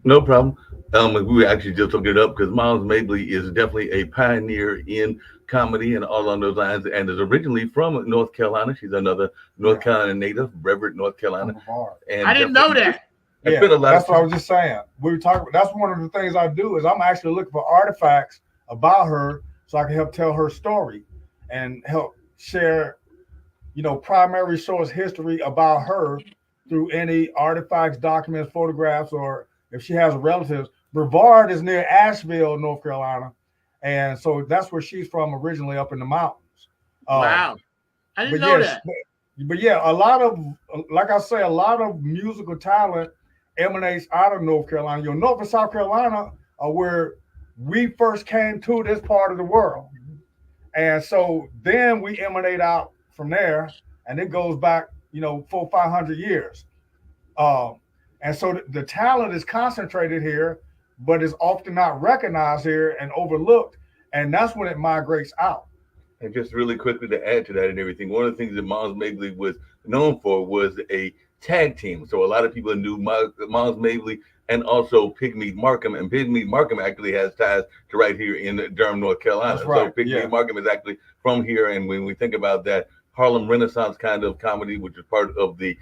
No problem. We were actually just looking it up because Miles Mabley is definitely a pioneer in comedy and all on those lines, and is originally from North Carolina. She's another North Yeah, Carolina native, Brevard, North from Carolina, Brevard. and I didn't know definitely that. has Yeah, spent a lot of that's what I time. was just saying. We were talking. That's one of the things I do is I'm actually looking for artifacts about her so I can help tell her story and help share, primary source history about her through any artifacts, documents, photographs, or if she has relatives. Brevard is near Asheville, North Carolina, and so that's where she's from originally, up in the mountains. Um, Wow. I didn't but know yes, that. but yeah, a lot of, like I say, a lot of musical talent emanates out of North Carolina. North and South Carolina are where we first came to this part of the world, and so then we emanate out from there, and it goes back, 400, 500 years. Um, and so the talent is concentrated here, but is often not recognized here and overlooked, and that's when it migrates out. And just really quickly to add to that and everything, one of the things that Miles Mabley was known for was a tag team. So a lot of people knew Miles Mabley and also Pigmeat Markham. And Pigmeat Markham actually has ties to right here in Durham, North Carolina. That's So right. Pigmeat Yeah. Markham is actually from here. And when we think about that Harlem Renaissance kind of comedy, which is part of the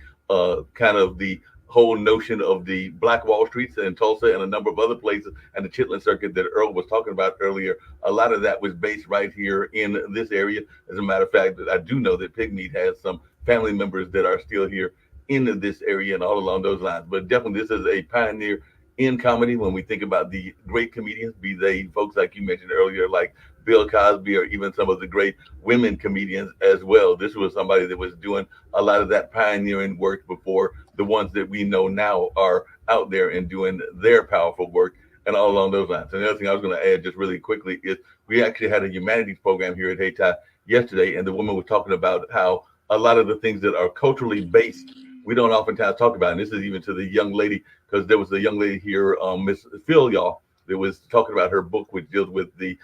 kind of the whole notion of the Black Wall Streets in Tulsa and a number of other places, and the Chitlin Circuit that Earl was talking about earlier, a lot of that was based right here in this area. As a matter of fact, I do know that Pigmeat has some family members that are still here in this area and all along those lines. But definitely, this is a pioneer in comedy when we think about the great comedians, be they folks like you mentioned earlier, like Bill Cosby, or even some of the great women comedians as well. This was somebody that was doing a lot of that pioneering work before the ones that we know now are out there and doing their powerful work and all along those lines. And the other thing I was going to add just really quickly is we actually had a humanities program here at Hayti yesterday, and the woman was talking about how a lot of the things that are culturally based we don't oftentimes talk about. And this is even to the young lady, because there was a young lady here, Miss Phil, y'all, that was talking about her book, which deals with the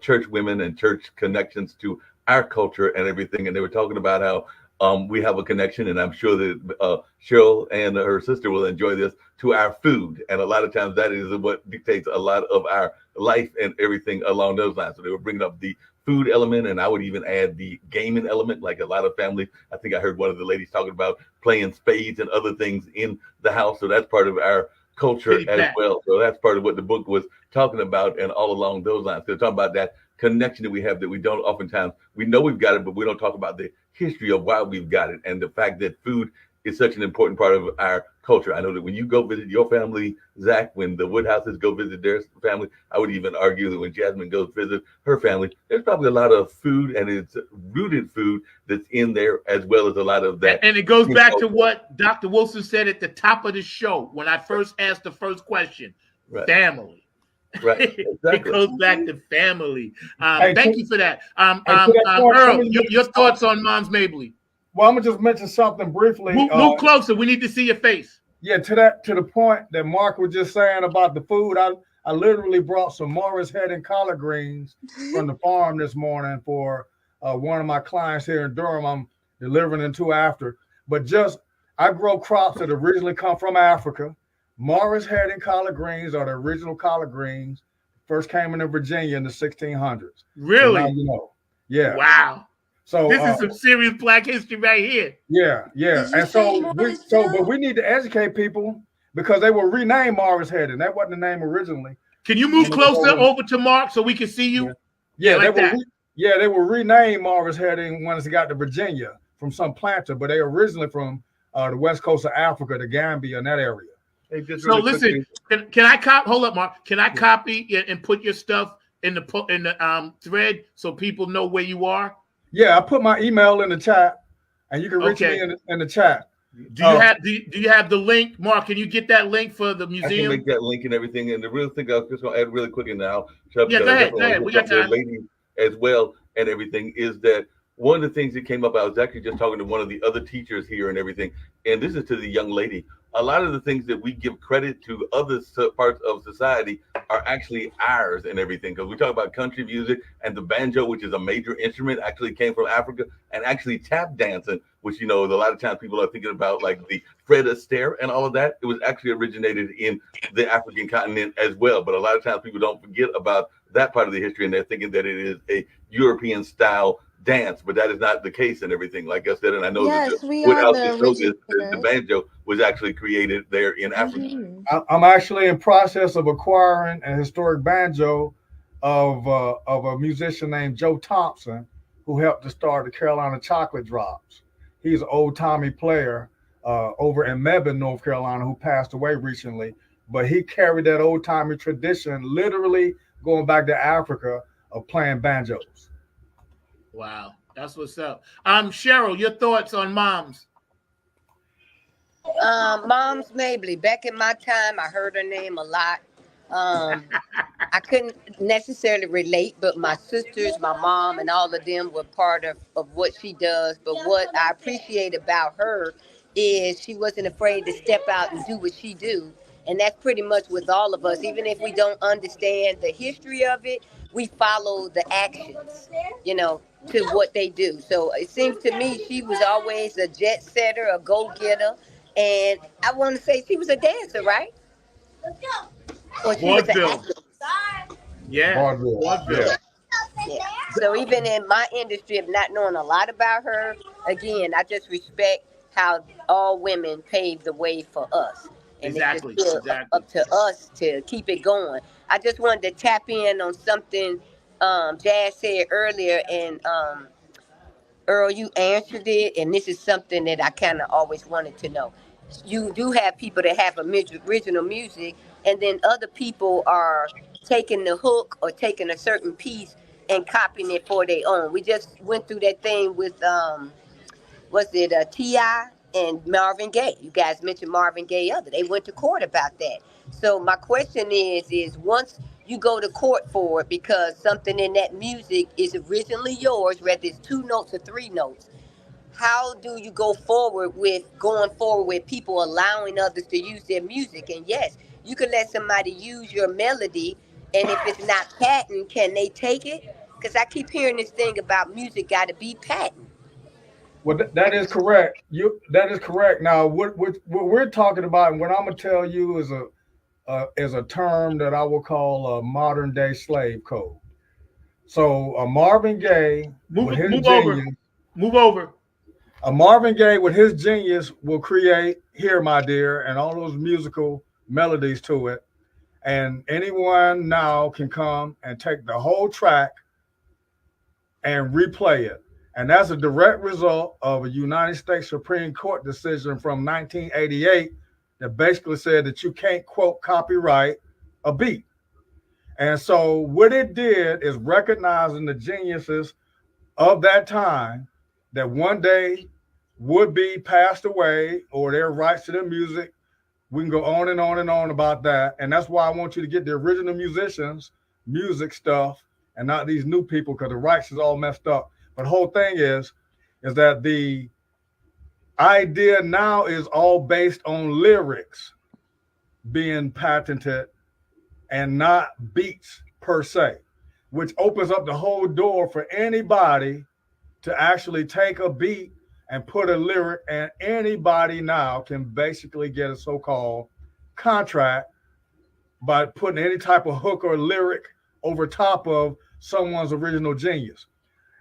church women and church connections to our culture and everything. And they were talking about how we have a connection, and I'm sure that Cheryl and her sister will enjoy this, to our food. And a lot of times that is what dictates a lot of our life and everything along those lines. So they were bringing up the food element, and I would even add the gaming element. Like a lot of families, I think I heard one of the ladies talking about playing spades and other things in the house. So that's part of our culture Kitty as Pat. well. So that's part of what the book was talking about, and all along those lines. They're talking about that connection that we have that we don't oftentimes, we know we've got it, but we don't talk about the history of why we've got it, and the fact that food is such an important part of our culture. I know that when you go visit your family, Zach, when the Woodhouses go visit their family, I would even argue that when Jasmine goes visit her family, there's probably a lot of food, and it's rooted food that's in there, as well as a lot of that. And it goes back to what Dr. Wilson said at the top of the show when I first asked the first question: Right, family. right, It exactly. goes back to family. Hey, Thank you for that. to that point, Earl, your thoughts on Moms Mabley? well, I'm gonna just mention something briefly. Move closer. We need to see your face. Yeah, to the point that Mark was just saying about the food. I literally brought some Morris head and collard greens from the farm this morning for one of my clients here in Durham. I'm delivering them to after. But just I grow crops that originally come from Africa. Morris head and collard greens are the original collard greens. First came into Virginia in the 1600s. So now Really? you know. Yeah. Wow. So This is some serious Black history right here. yeah, yeah. Did you And say so Morris Hill? but we need to educate people because they were renamed Morris Head, and that wasn't the name originally. Can you move And they were closer over- over to Mark so we can see you? Yeah, like that. They were renamed Morris Heading once they got to Virginia from some planter, but they originally from the west coast of Africa, the Gambia, and that area. Hey, just So really listen, quickly, can I copy? Hold up, Mark. Can I copy and put your stuff in the thread so people know where you are? Yeah, I put my email in the chat, and you can reach Okay. me in the chat. Do you have do you have the link, Mark? Can you get that link for the I can museum? make that link and everything. And the real thing I was just going to add really quickly now, Chubb, Yeah, that go I ahead, definitely go ahead. want We to got talk to the time. ladies as well and everything, is that one of the things that came up, I was actually just talking to one of the other teachers here and everything, and this is to the young lady. A lot of the things that we give credit to other parts of society are actually ours and everything. Because we talk about country music, and the banjo, which is a major instrument, actually came from Africa, and actually tap dancing, which, a lot of times people are thinking about like the Fred Astaire and all of that. It was actually originated in the African continent as well. But a lot of times people don't forget about that part of the history, and they're thinking that it is a European style dance, but that is not the case and everything. Like I said, and I know that Yes, we what are else the know this, the originators. banjo was actually created there in Africa. Mhm. I'm actually in process of acquiring a historic banjo of a musician named Joe Thompson, who helped to start the Carolina Chocolate Drops. He's an old timey player over in Mebane, North Carolina, who passed away recently. But he carried that old timey tradition, literally going back to Africa, of playing banjos. Wow, that's what's up. Cheryl, your thoughts on moms? Mom's Mabley. Back in my time, I heard her name a lot. I couldn't necessarily relate, but my sisters, my mom, and all of them were part of what she does. But what I appreciate about her is she wasn't afraid to step out and do what she do. And that's pretty much with all of us. Even if we don't understand the history of it, we follow the actions, to what they do. So it seems to me she was always a jet setter, a go-getter. And I want to say she was a dancer, right? Or she was an Vaudeville. actress. Yeah. Vaudeville. Vaudeville. Yeah. So even in my industry of not knowing a lot about her, again, I just respect how all women paved the way for us. And Exactly, it's just exactly. up to us to keep it going. I just wanted to tap in on something Jazz said earlier, and Earl, you answered it, and this is something that I kind of always wanted to know. You do have people that have original music, and then other people are taking the hook or taking a certain piece and copying it for their own. We just went through that thing with was it T.I. and Marvin Gaye? You guys mentioned Marvin Gaye other. They went to court about that. So my question is once you go to court for it because something in that music is originally yours, whether it's 2 notes or 3 notes, how do you go forward with people allowing others to use their music? And yes, you can let somebody use your melody, and if it's not patent, can they take it? Because I keep hearing this thing about music got to be patent. Well, that is correct. That is correct. Now, what we're talking about, and what I'm gonna tell you is a term that I will call a modern day slave code. So, a Marvin Gaye with his Move genius, over. Move over. a Marvin Gaye with his genius will create "Here, My Dear" and all those musical melodies to it, and anyone now can come and take the whole track and replay it. And that's a direct result of a United States Supreme Court decision from 1988 that basically said that you can't, quote, copyright a beat. And so what it did is recognizing the geniuses of that time that one day would be passed away or their rights to their music. We can go on and on and on about that. And that's why I want you to get the original musicians, music stuff, and not these new people, because the rights is all messed up. But the whole thing is that the idea now is all based on lyrics being patented and not beats per se, which opens up the whole door for anybody to actually take a beat and put a lyric, and anybody now can basically get a so-called contract by putting any type of hook or lyric over top of someone's original genius.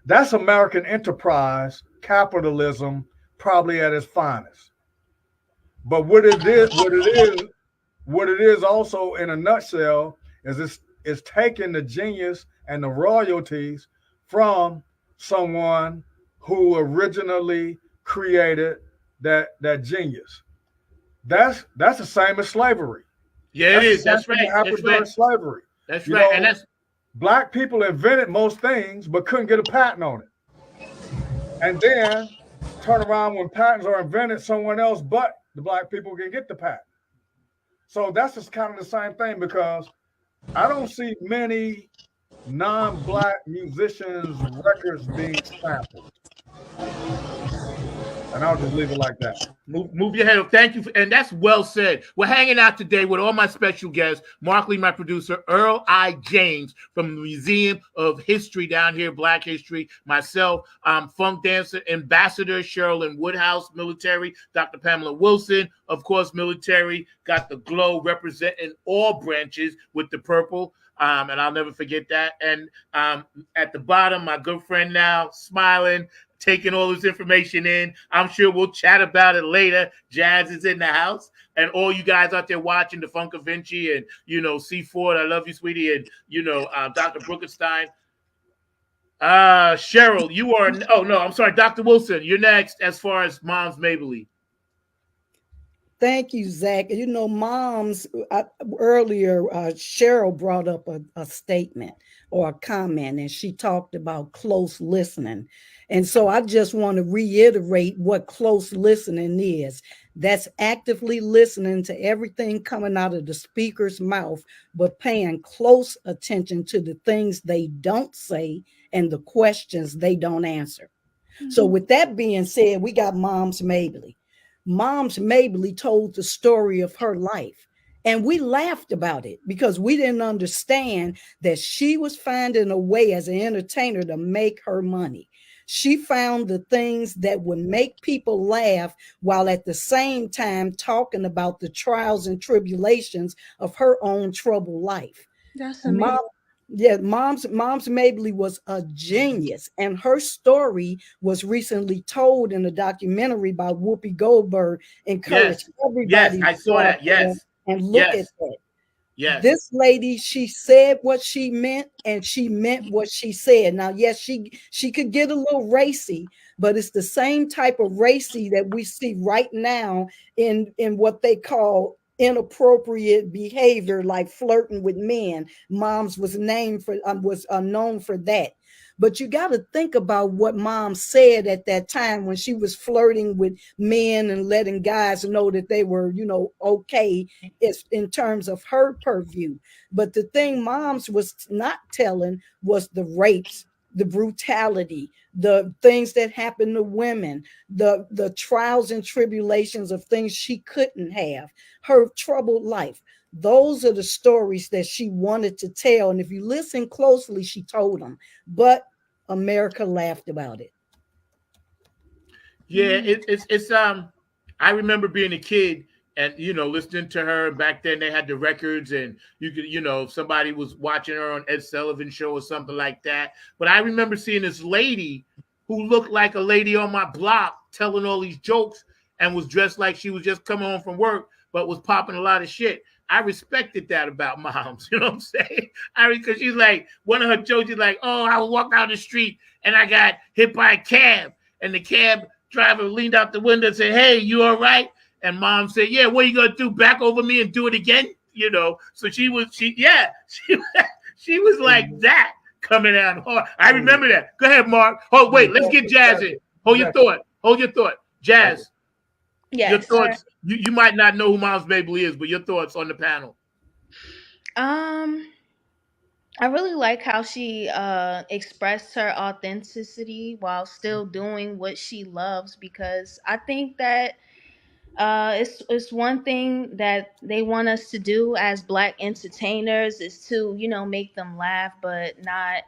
That's American enterprise capitalism, probably at its finest. But what it is also in a nutshell is it's taking the genius and the royalties from someone who originally created that genius. That's the same as slavery. Yeah, it is. That's right. Happened during slavery. That's You right. know, And that's Black people invented most things, but couldn't get a patent on it. And then turn around when patents are invented, someone else but the Black people can get the patent. So that's just kind of the same thing, because I don't see many non-Black musicians' records being sampled. And I'll just leave it like that. Move your head up. Thank you. And that's well said. We're hanging out today with all my special guests, Mark Lee, my producer, Earl I. James from the Museum of History down here, Black History, myself, funk dancer, ambassador, Sherilyn Woodhouse, military, Dr. Pamela Wilson, of course, military, got the glow representing all branches with the purple. And I'll never forget that. And at the bottom, my good friend now, smiling, taking all this information in. I'm sure we'll chat about it later. Jazz is in the house. And all you guys out there watching the Funk of Vinci and, C. Ford, I love you, sweetie, and, Dr. Brookenstein. Cheryl, you are, oh, no, I'm sorry, Dr. Wilson, you're next as far as Moms Mabley. Thank you, Zach. Moms, earlier, Cheryl brought up a statement or a comment, and she talked about close listening. And so I just want to reiterate what close listening is. That's actively listening to everything coming out of the speaker's mouth, but paying close attention to the things they don't say and the questions they don't answer. Mm-hmm. So with that being said, we got Moms Mabley. Moms Mabley told the story of her life. And we laughed about it because we didn't understand that she was finding a way as an entertainer to make her money. She found the things that would make people laugh while at the same time talking about the trials and tribulations of her own troubled life. That's amazing. Moms Mabley was a genius, and her story was recently told in a documentary by Whoopi Goldberg. Encourage everybody. Yes, I saw that. Yes, and look at that. Yes. This lady, she said what she meant, and she meant what she said. Now, yes, she could get a little racy, but it's the same type of racy that we see right now in what they call inappropriate behavior, like flirting with men. Moms was known for that. But you got to think about what Mom said at that time when she was flirting with men and letting guys know that they were, okay, in terms of her purview. But the thing Moms was not telling was the rapes, the brutality, the things that happened to women, the trials and tribulations of things she couldn't have, her troubled life. Those are the stories that she wanted to tell. And if you listen closely, she told them, but America laughed about it. Yeah, it's I remember being a kid and, listening to her. Back then they had the records and you could, if somebody was watching her on Ed Sullivan show or something like that. But I remember seeing this lady who looked like a lady on my block telling all these jokes and was dressed like she was just coming home from work, but was popping a lot of shit. I respected that about moms. You know what I'm saying? Because she's like, one of her jokes is like, oh, I was walking down the street and I got hit by a cab. And the cab driver leaned out the window and said, hey, you all right? And Mom said, yeah, what are you going to do? Back over me and do it again? So she was like that coming out hard. I remember that. Go ahead, Mark. Oh, wait, let's get Jazz in. Hold your thought. Jazz. Yes, your thoughts. You might not know who Moms Mabley is, but your thoughts on the panel. I really like how she expressed her authenticity while still doing what she loves, because I think that it's one thing that they want us to do as Black entertainers is to, make them laugh, but not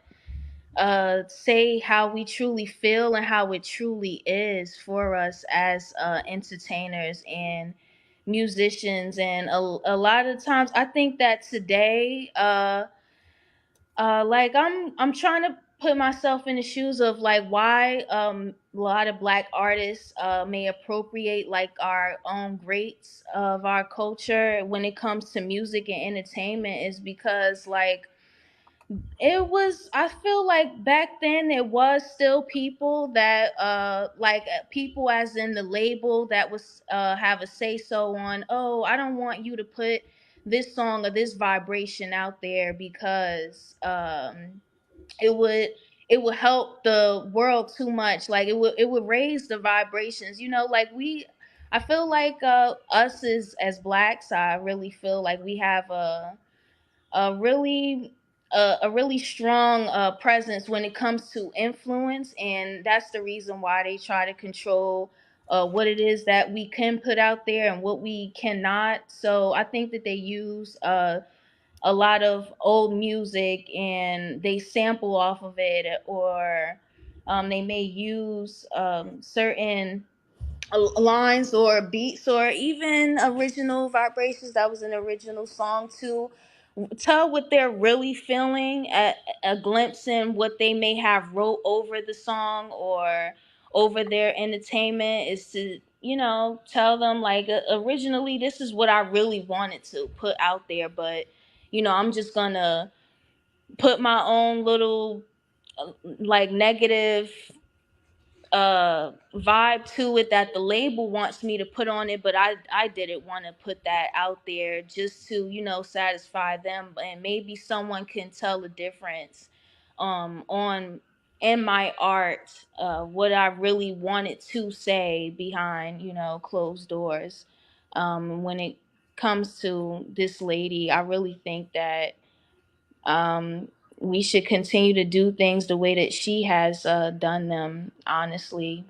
say how we truly feel and how it truly is for us as entertainers and musicians. And a lot of times I think that today like I'm trying to put myself in the shoes of like why a lot of Black artists may appropriate like our own greats of our culture when it comes to music and entertainment, is because like I feel like back then it was still people that people as in the label that was have a say so on, oh, I don't want you to put this song or this vibration out there because it would help the world too much. Like it would raise the vibrations, like I feel like us as Blacks, I really feel like we have a really a really strong presence when it comes to influence, and that's the reason why they try to control what it is that we can put out there and what we cannot. So I think that they use a lot of old music and they sample off of it, or they may use certain lines or beats or even original vibrations that was an original song to tell what they're really feeling, a glimpse in what they may have wrote over the song or over their entertainment, is to, you know, tell them like, originally this is what I really wanted to put out there, but you know, I'm just gonna put my own little like negative vibe to it that the label wants me to put on it, but I didn't want to put that out there just to, you know, satisfy them, and maybe someone can tell the difference on in my art, what I really wanted to say behind, you know, closed doors. When it comes to this lady, I really think that we should continue to do things the way that she has done them, honestly.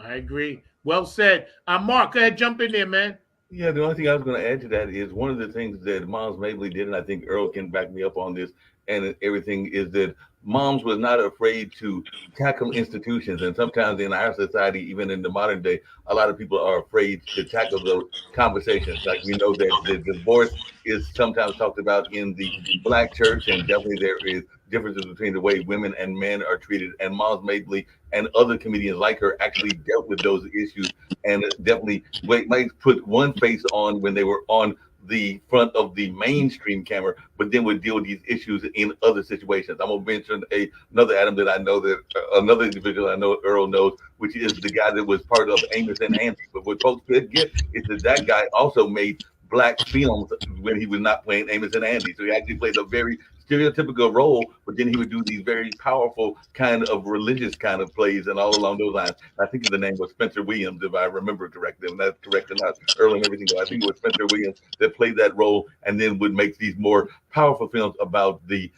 I agree. Well said. Mark, go ahead, jump in there, man. Yeah, the only thing I was going to add to that is one of the things that Moms Mabley did, and I think Earl can back me up on this, and everything is that Moms was not afraid to tackle institutions. And sometimes in our society, even in the modern day, a lot of people are afraid to tackle those conversations. Like we know that the divorce is sometimes talked about in the Black church, and definitely there is differences between the way women and men are treated. And Moms Mabley and other comedians like her actually dealt with those issues, and definitely might put one face on when they were on the front of the mainstream camera, but then would deal with these issues in other situations. I'm gonna mention another Adam that I know, that another individual I know Earl knows, which is the guy that was part of Amos and Andy. But what folks forget is that guy also made Black films when he was not playing Amos and Andy. So he actually played a very stereotypical role, but then he would do these very powerful kind of religious kind of plays and all along those lines. I think the name was Spencer Williams, if I remember correctly. And that's correct or not, Earl and everything. I think it was Spencer Williams that played that role and then would make these more powerful films about the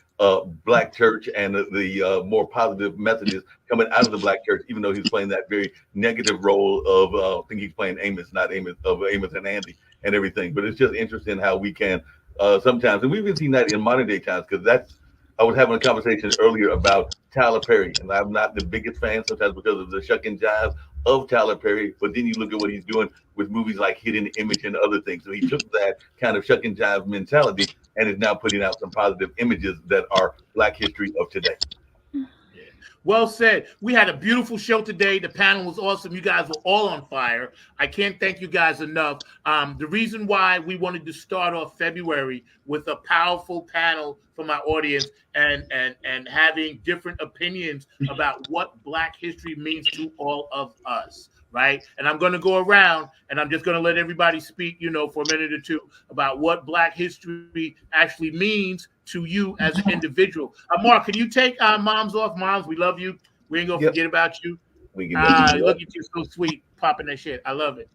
Black church and the more positive messages coming out of the Black church, even though he was playing that very negative role of, I think he's playing Amos, not Amos, of Amos and Andy and everything. But it's just interesting how we can sometimes, and we've even seen that in modern day times, because I was having a conversation earlier about Tyler Perry, and I'm not the biggest fan sometimes because of the shuck and jive of Tyler Perry, but then you look at what he's doing with movies like Hidden Image and other things. So he took that kind of shuck and jive mentality and is now putting out some positive images that are Black history of today. Well said. We had a beautiful show today. The panel was awesome. You guys were all on fire. I can't thank you guys enough. The reason why we wanted to start off February with a powerful panel from our audience and having different opinions about what Black history means to all of us, right? And I'm going to go around and I'm just going to let everybody speak, you know, for a minute or two about what Black history actually means to you as an individual. Mark, can you take Moms off? Moms, we love you. We ain't gonna forget about you. We can look at you, so sweet, popping that shit. I love it.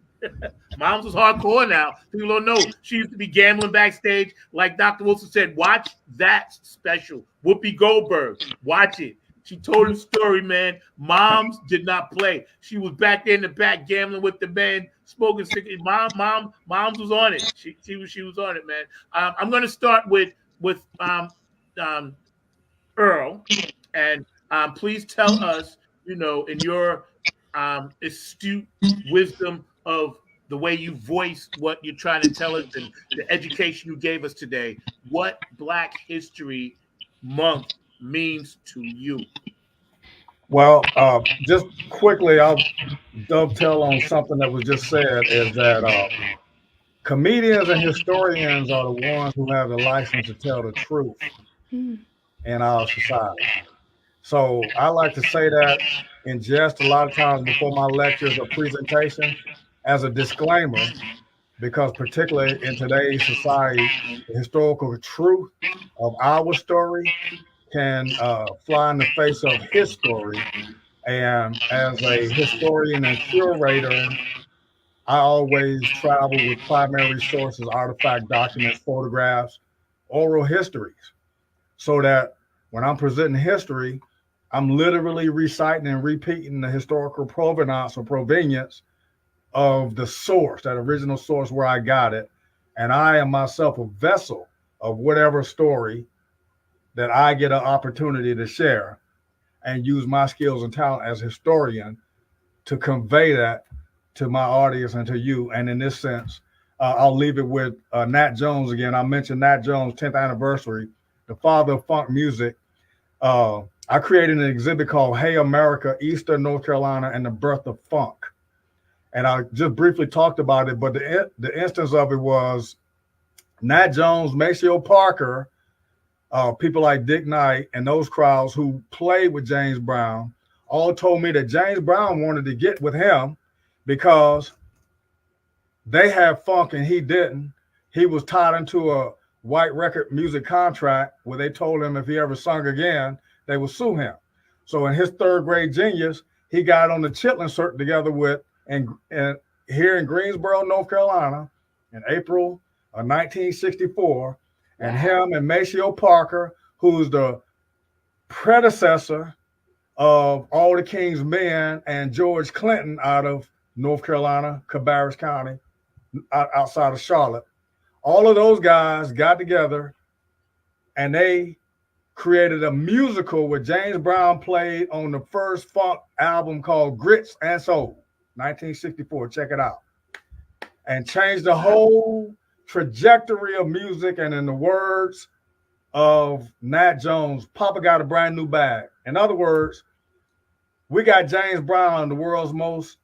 Moms was hardcore now. People don't know. She used to be gambling backstage. Like Dr. Wilson said, watch that special. Whoopi Goldberg. Watch it. She told the story, man. Moms did not play. She was back there in the back gambling with the men, smoking cigarettes. Moms was on it. She was on it, man. I'm gonna start with Earl, and please tell us, you know, in your astute wisdom of the way you voiced what you're trying to tell us and the education you gave us today, what Black History Month means to you. Well, just quickly, I'll dovetail on something that was just said, is that comedians and historians are the ones who have the license to tell the truth in our society. So I like to say that in jest a lot of times before my lectures or presentation as a disclaimer, because particularly in today's society, the historical truth of our story can fly in the face of his story. And as a historian and curator, I always travel with primary sources, artifact documents, photographs, oral histories, so that when I'm presenting history, I'm literally reciting and repeating the historical provenance or provenience of the source, that original source where I got it. And I am myself a vessel of whatever story that I get an opportunity to share and use my skills and talent as a historian to convey that to my audience and to you. And in this sense, I'll leave it with Nat Jones again. I mentioned Nat Jones' 10th anniversary, the father of funk music. I created an exhibit called Hey America, Eastern North Carolina and the Birth of Funk. And I just briefly talked about it, but the instance of it was Nat Jones, Maceo Parker, people like Dick Knight and those crowds who played with James Brown all told me that James Brown wanted to get with him because they had funk and he didn't. He was tied into a white record music contract where they told him if he ever sung again, they would sue him. So in his third grade genius, he got on the Chitlin Circuit together with, and here in Greensboro, North Carolina, in April of 1964, and him and Maceo Parker, who's the predecessor of All the King's Men and George Clinton out of North Carolina, Cabarrus County, outside of Charlotte. All of those guys got together and they created a musical where James Brown played on the first funk album called Grits and Soul, 1964. Check it out. And changed the whole trajectory of music. And in the words of Nat Jones, Papa got a brand new bag. In other words, we got James Brown, the world's most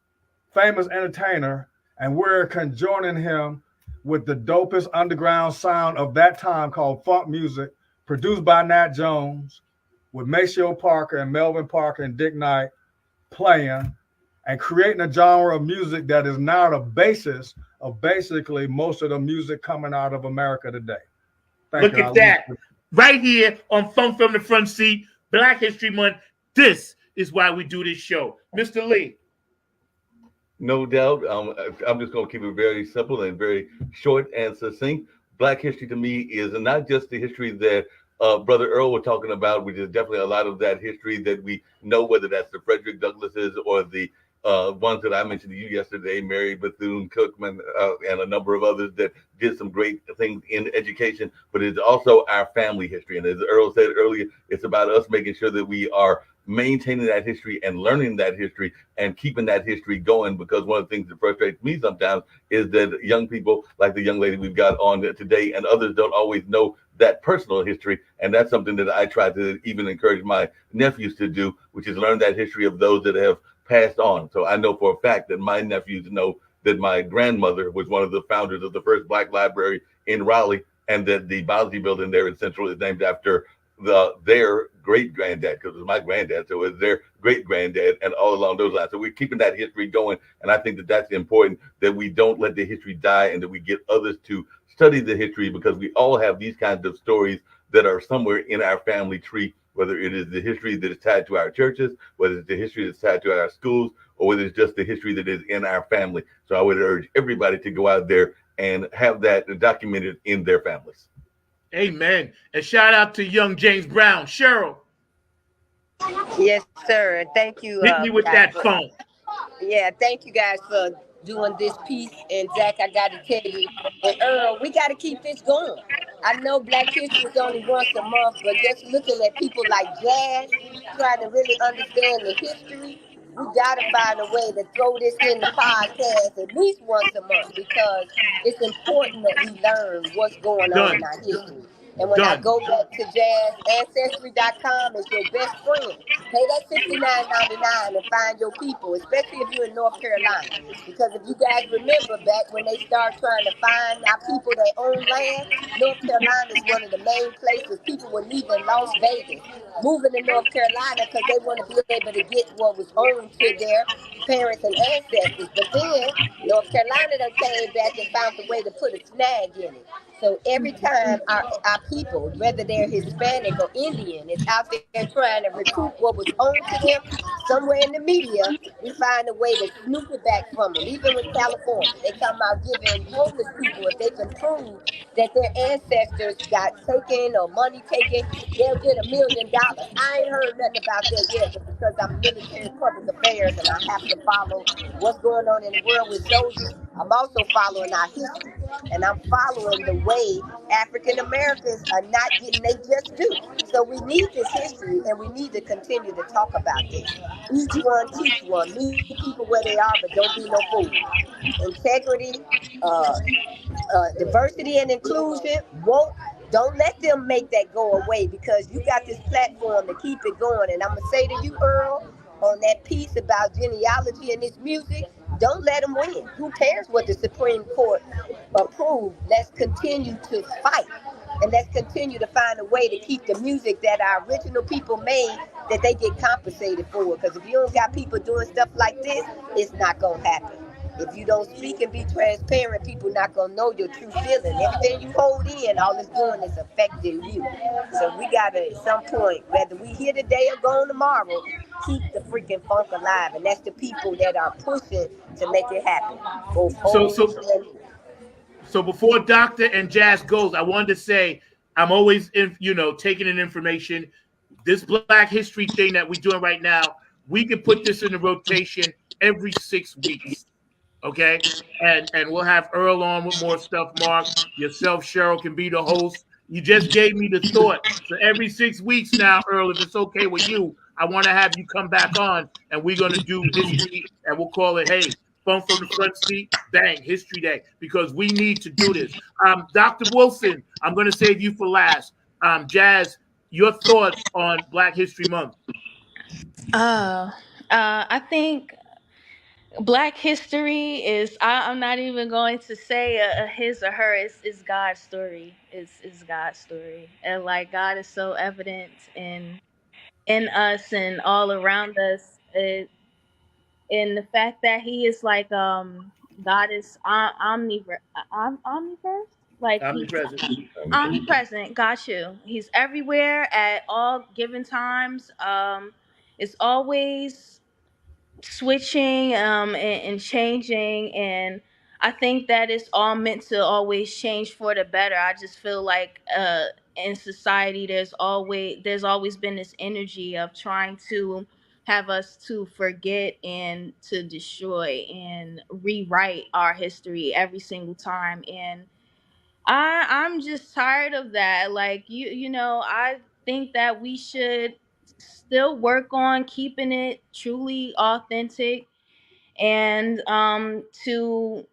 famous entertainer, and we're conjoining him with the dopest underground sound of that time called funk music, produced by Nat Jones, with Maceo Parker and Melvin Parker and Dick Knight playing and creating a genre of music that is now the basis of basically most of the music coming out of America today. Look at that. Right here on Funk from the Front Seat, Black History Month. This is why we do this show. Mr. Lee. No doubt. I'm just going to keep it very simple and very short and succinct. Black history to me is not just the history that Brother Earl was talking about, which is definitely a lot of that history that we know, whether that's the Frederick Douglasses or the ones that I mentioned to you yesterday, Mary Bethune-Cookman, and a number of others that did some great things in education, but it's also our family history. And as Earl said earlier, it's about us making sure that we are maintaining that history and learning that history and keeping that history going, because one of the things that frustrates me sometimes is that young people like the young lady we've got on today and others don't always know that personal history. And that's something that I try to even encourage my nephews to do, which is learn that history of those that have passed on. So I know for a fact that my nephews know that my grandmother was one of the founders of the first Black library in Raleigh, and that the Bosley building there in Central is named after their great granddad, because it was my granddad, so it was their great granddad, and all along those lines. So we're keeping that history going, and I think that that's important, that we don't let the history die, and that we get others to study the history, because we all have these kinds of stories that are somewhere in our family tree, whether it is the history that is tied to our churches, whether it's the history that's tied to our schools, or whether it's just the history that is in our family. So I would urge everybody to go out there and have that documented in their families. Amen. And shout out to young James Brown. Cheryl. Yes, sir. Thank you. Hit me with that phone. Yeah, thank you guys for doing this piece. And Zach, I got to tell you, and Earl, we got to keep this going. I know Black History is only once a month, but just looking at people like Jazz, trying to really understand the history, we got to find a way to throw this in the podcast at least once a month, because it's important that we learn what's going on in our history. And when I go back to jazzancestry.com, it's your best friend. Pay that $69.99 and find your people, especially if you're in North Carolina. Because if you guys remember back when they start trying to find our people their own land, North Carolina is one of the main places. People were leaving Las Vegas, moving to North Carolina because they want to be able to get what was owned to their parents and ancestors. But then North Carolina done came back and found a way to put a snag in it. So every time our people, whether they're Hispanic or Indian, is out there trying to recoup what was owed to them somewhere in the media, we find a way to snoop it back from them. Even with California, they come out giving homeless people, if they can prove that their ancestors got taken or money taken, they'll get $1 million. I ain't heard nothing about that yet, but because I'm military public affairs and I have to follow what's going on in the world with soldiers, I'm also following our history. And I'm following the way African Americans are not getting they just due. So we need this history and we need to continue to talk about this. Each one teach one. Meet people where they are, but don't be no fool. Integrity, uh, diversity and inclusion won't don't let them make that go away, because you got this platform to keep it going. And I'm gonna say to you, Earl, on that piece about genealogy and this music, don't let them win. Who cares what the Supreme Court approved? Let's continue to fight, and let's continue to find a way to keep the music that our original people made, that they get compensated for. Because if you don't got people doing stuff like this, it's not gonna happen. If you don't speak and be transparent, people not gonna know your true feeling. Everything you hold in, all it's doing is affecting you. So we gotta, at some point, whether we here today or gone tomorrow, keep the freaking funk alive, and that's the people that are pushing to make it happen. Both old and new. So before Doctor and Jazz goes, I wanted to say I'm always taking in information. This Black History thing that we're doing right now, we can put this in the rotation every 6 weeks. Okay, and we'll have Earl on with more stuff. Mark, yourself, Cheryl can be the host. You just gave me the thought. So every 6 weeks now, Earl, if it's okay with you, I want to have you come back on, and we're gonna do history, and we'll call it, hey, Phone from the Front Seat, bang, History Day, because we need to do this. Dr. Wilson, I'm gonna save you for last. Jazz, your thoughts on Black History Month? I think Black history is, I'm not even going to say a his or her, it's God's story. It's God's story. And like God is so evident in us and all around us. In the fact that he is like God is omniverse, like he's omnipresent. Got you. He's everywhere at all given times. It's always switching and changing, and I think that it's all meant to always change for the better. I just feel like in society there's always been this energy of trying to have us to forget and to destroy and rewrite our history every single time, and I'm just tired of that. Like I think that we should still work on keeping it truly authentic, and to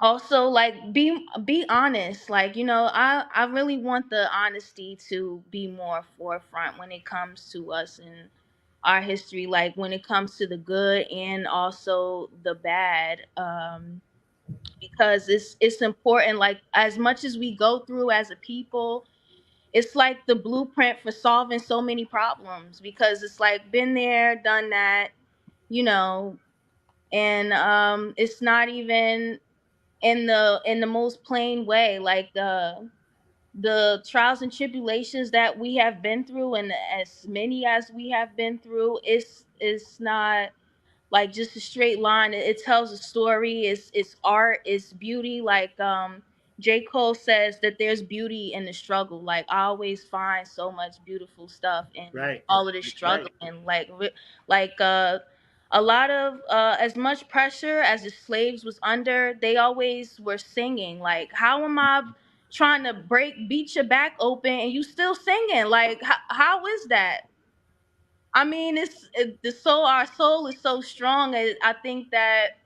also like be honest. Like I really want the honesty to be more forefront when it comes to us and our history, like when it comes to the good and also the bad, because it's important. Like as much as we go through as a people, it's like the blueprint for solving so many problems, because it's like been there, done that, you know, and it's not even in the most plain way. Like the trials and tribulations that we have been through, and as many as we have been through, it's not like just a straight line. It tells a story. It's art. It's beauty. Like J. Cole says that there's beauty in the struggle. Like I always find so much beautiful stuff in all of the struggle, and like a lot of as much pressure as the slaves was under, they always were singing. Like, how am I trying to beat your back open and you still singing? Like, how is that? I mean, the soul. Our soul is so strong. I think that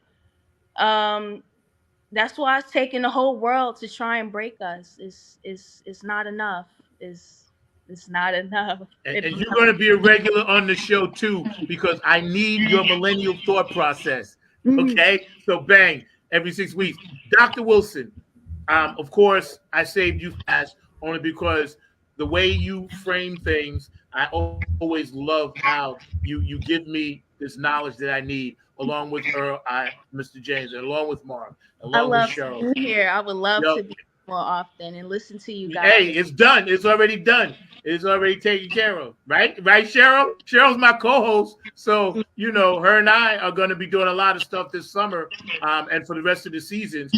that's why it's taking the whole world to try and break us. It's not enough. It's not enough. And you're going to be a regular on the show too, because I need your millennial thought process. Okay, so bang, every 6 weeks. Dr. Wilson, of course, I saved you fast only because the way you frame things, I always love how you give me this knowledge that I need, along with Mr. James, and along with Mark, along with Cheryl. Here, I would love to be. more often and listen to you guys. Hey, it's done. It's already done. It's already taken care of. Right, Cheryl? Cheryl's my co-host. So, her and I are going to be doing a lot of stuff this summer and for the rest of the seasons,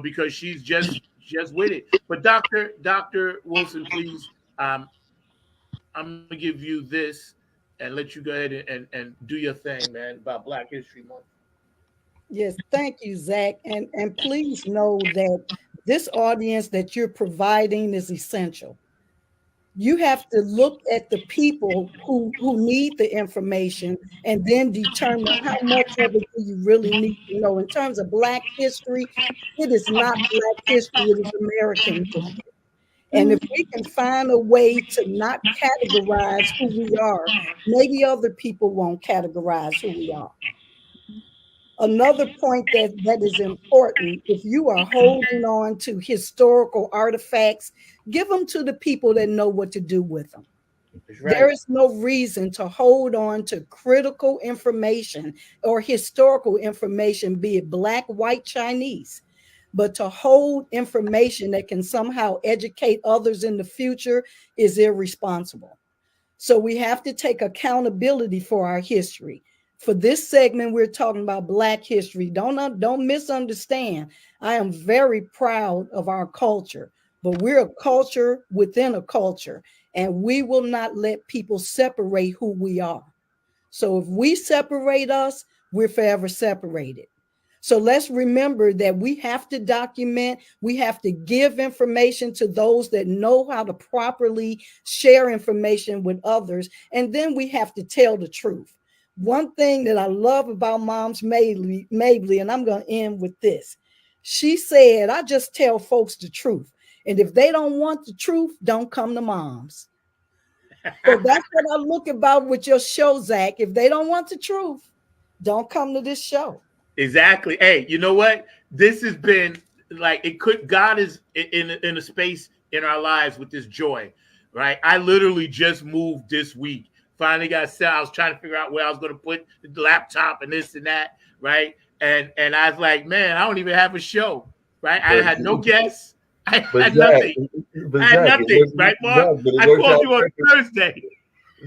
because she's just with it. But Dr. Wilson, please, I'm going to give you this and let you go ahead and do your thing, man, about Black History Month. Yes, thank you, Zach. And please know that this audience that you're providing is essential. You have to look at the people who need the information and then determine how much of it do you really need to know. In terms of Black history, it is not Black history, it is American history. And if we can find a way to not categorize who we are, maybe other people won't categorize who we are. Another point that is important, if you are holding on to historical artifacts, give them to the people that know what to do with them. Right. There is no reason to hold on to critical information or historical information, be it Black, white, Chinese, but to hold information that can somehow educate others in the future is irresponsible. So we have to take accountability for our history. For this segment, we're talking about Black history. Don't misunderstand. I am very proud of our culture, but we're a culture within a culture, and we will not let people separate who we are. So if we separate us, we're forever separated. So let's remember that we have to document, we have to give information to those that know how to properly share information with others, and then we have to tell the truth. One thing that I love about Moms Mabley, and I'm going to end with this. She said, I just tell folks the truth. And if they don't want the truth, don't come to Moms. So that's what I look about with your show, Zach. If they don't want the truth, don't come to this show. Exactly. Hey, you know what? This has been God is in a space in our lives with this joy, right? I literally just moved this week. Finally got set. I was trying to figure out where I was going to put the laptop and this and that, right? And I was like, man, I don't even have a show, right? I had no guests. I had nothing. Right, Mark? I called you on Thursday.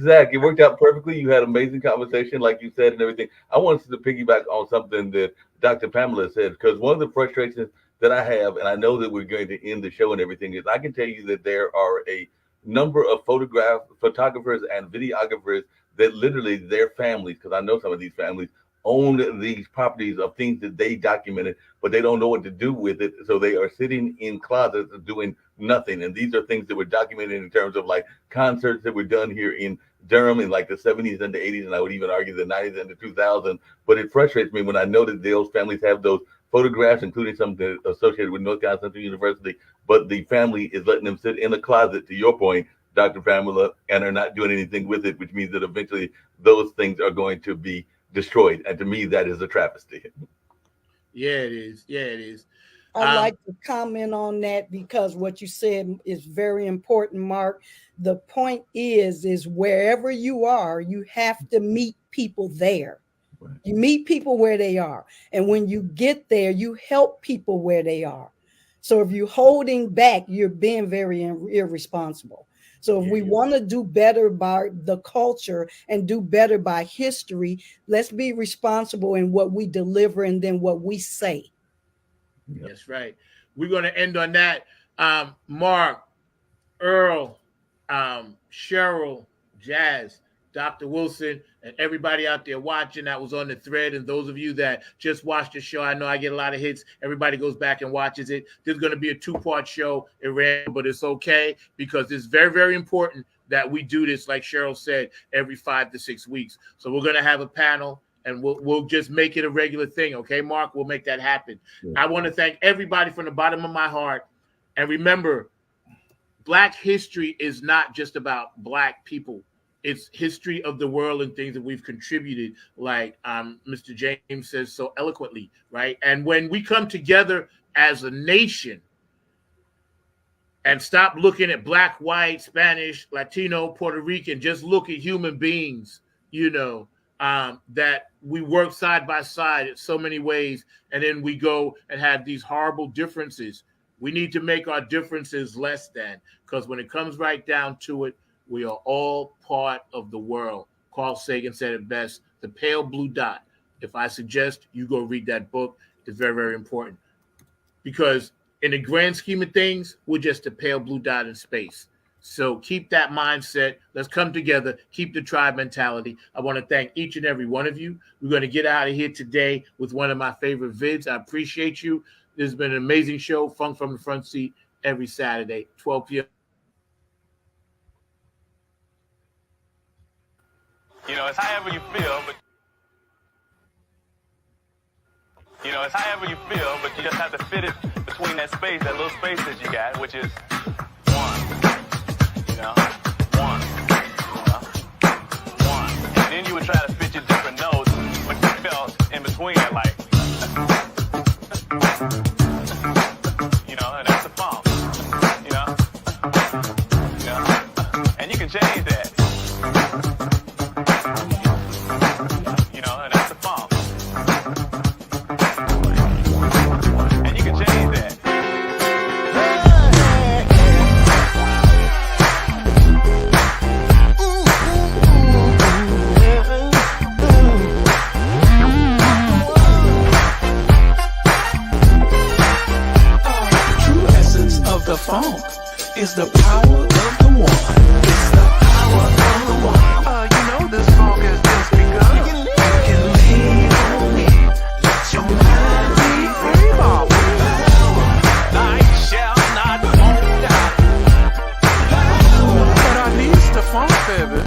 Zach, it worked out perfectly. You had amazing conversation, like you said, and everything. I wanted to piggyback on something that Dr. Pamela said, because one of the frustrations that I have, and I know that we're going to end the show and everything, is I can tell you that there are a number of photographers and videographers that literally their families, because I know some of these families own these properties of things that they documented, but they don't know what to do with it. So they are sitting in closets doing nothing. And these are things that were documented in terms of like concerts that were done here in Durham in like the 70s and the 80s, and I would even argue the 90s and the 2000s. But it frustrates me when I know that those families have those photographs, including some that are associated with North Carolina Central University, but the family is letting them sit in a closet, to your point, Dr. Pamela, and are not doing anything with it, which means that eventually those things are going to be destroyed. And to me, that is a travesty. Yeah, it is. Yeah, it is. I'd like to comment on that because what you said is very important, Mark. The point is wherever you are, you have to meet people there. You meet people where they are. And when you get there, you help people where they are. So if you're holding back, you're being very irresponsible. So if we want to do better by the culture and do better by history, let's be responsible in what we deliver and then what we say. That's right. We're going to end on that. Mark, Earl, Cheryl, Jazz, Dr. Wilson, and everybody out there watching that was on the thread, and those of you that just watched the show, I know I get a lot of hits. Everybody goes back and watches it. There's going to be a 2-part show. It ran, but it's okay because it's very, very important that we do this, like Cheryl said, every 5 to 6 weeks. So we're going to have a panel, and we'll just make it a regular thing. Okay, Mark, we'll make that happen. Yeah. I want to thank everybody from the bottom of my heart. And remember, Black history is not just about Black people. It's history of the world and things that we've contributed, like Mr. James says so eloquently, right? And when we come together as a nation and stop looking at Black, white, Spanish, Latino, Puerto Rican, just look at human beings, that we work side by side in so many ways, and then we go and have these horrible differences. We need to make our differences less than, because when it comes right down to it, we are all part of the world. Carl Sagan said it best, the pale blue dot. If I suggest you go read that book, it's very, very important. Because in the grand scheme of things, we're just a pale blue dot in space. So keep that mindset. Let's come together. Keep the tribe mentality. I want to thank each and every one of you. We're going to get out of here today with one of my favorite vids. I appreciate you. This has been an amazing show. Funk from the Front Seat every Saturday, 12 p.m. You know, it's however you feel, but it's however you feel, but you just have to fit it between that space, that little space that you got, which is one. One. And then you would try to fit your different notes, but you felt in between it, like, and that's the funk, and you can change that, and that's the funk, and you can change that. The funk is the power of the one. It's the power of the one. This funk has just begun. You can lean on it. Let your mind be free. Night shall not won't die. But I need the funk, baby.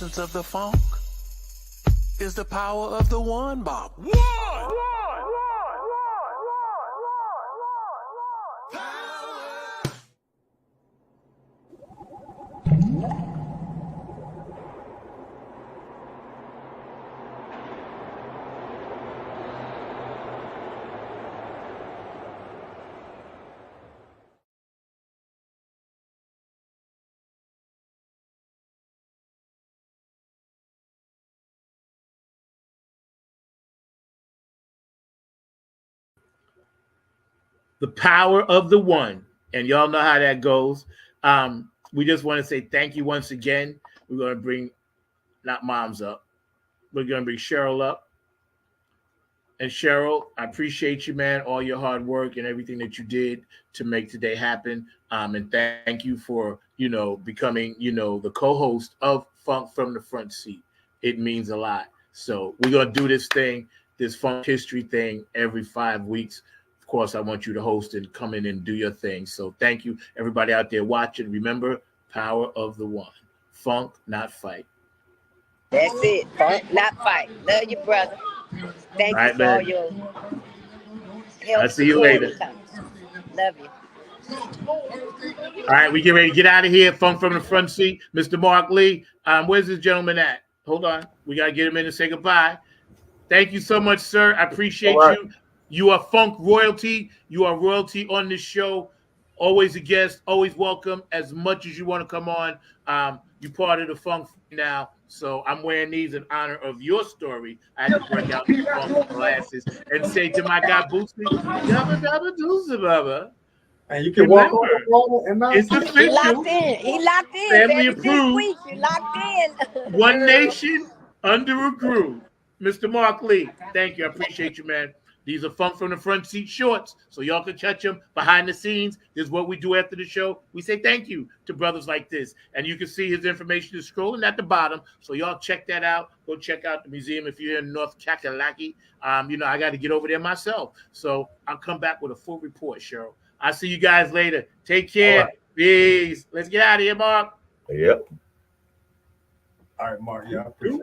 essence of the funk is the power of the one, Bob. The power of the one. And y'all know how that goes. We just want to say thank you once again. We're going to bring, not Moms up, we're going to bring Cheryl up. And Cheryl, I appreciate you, man, all your hard work and everything that you did to make today happen. And thank you for, becoming, the co-host of Funk from the Front Seat. It means a lot. So we're going to do this thing, this Funk History thing every 5 weeks. Of course, I want you to host and come in and do your thing. So thank you, everybody out there watching. Remember, power of the one. Funk, not fight. That's it. Funk, not fight. Love you, brother. Thank you for all your help. I'll see you later. Love you. All right, we get ready to get out of here. Funk from the Front Seat. Mr. Mark Lee, where's this gentleman at? Hold on. We got to get him in and say goodbye. Thank you so much, sir. I appreciate you. You are Funk royalty. You are royalty on this show. Always a guest, always welcome. As much as you want to come on, you're part of the Funk now. So I'm wearing these in honor of your story. I had to break out the Funk glasses and say to my guy Boosie, "Yabba dabba dooza baba." And you can walk on the wall and not. It's official. He locked in. He locked in. Family Every 6 approved. weeks, you locked in. One nation under a groove. Mr. Mark Lee, thank you. I appreciate you, man. These are Funk from the Front Seat shorts, so y'all can catch them behind the scenes. This is what we do after the show. We say thank you to brothers like this. And you can see his information is scrolling at the bottom, so y'all check that out. Go check out the museum if you're in North Kakalaki. I got to get over there myself. So I'll come back with a full report, Cheryl. I'll see you guys later. Take care. Right. Peace. Let's get out of here, Mark. Yep. All right, Mark. Yeah, I appreciate it.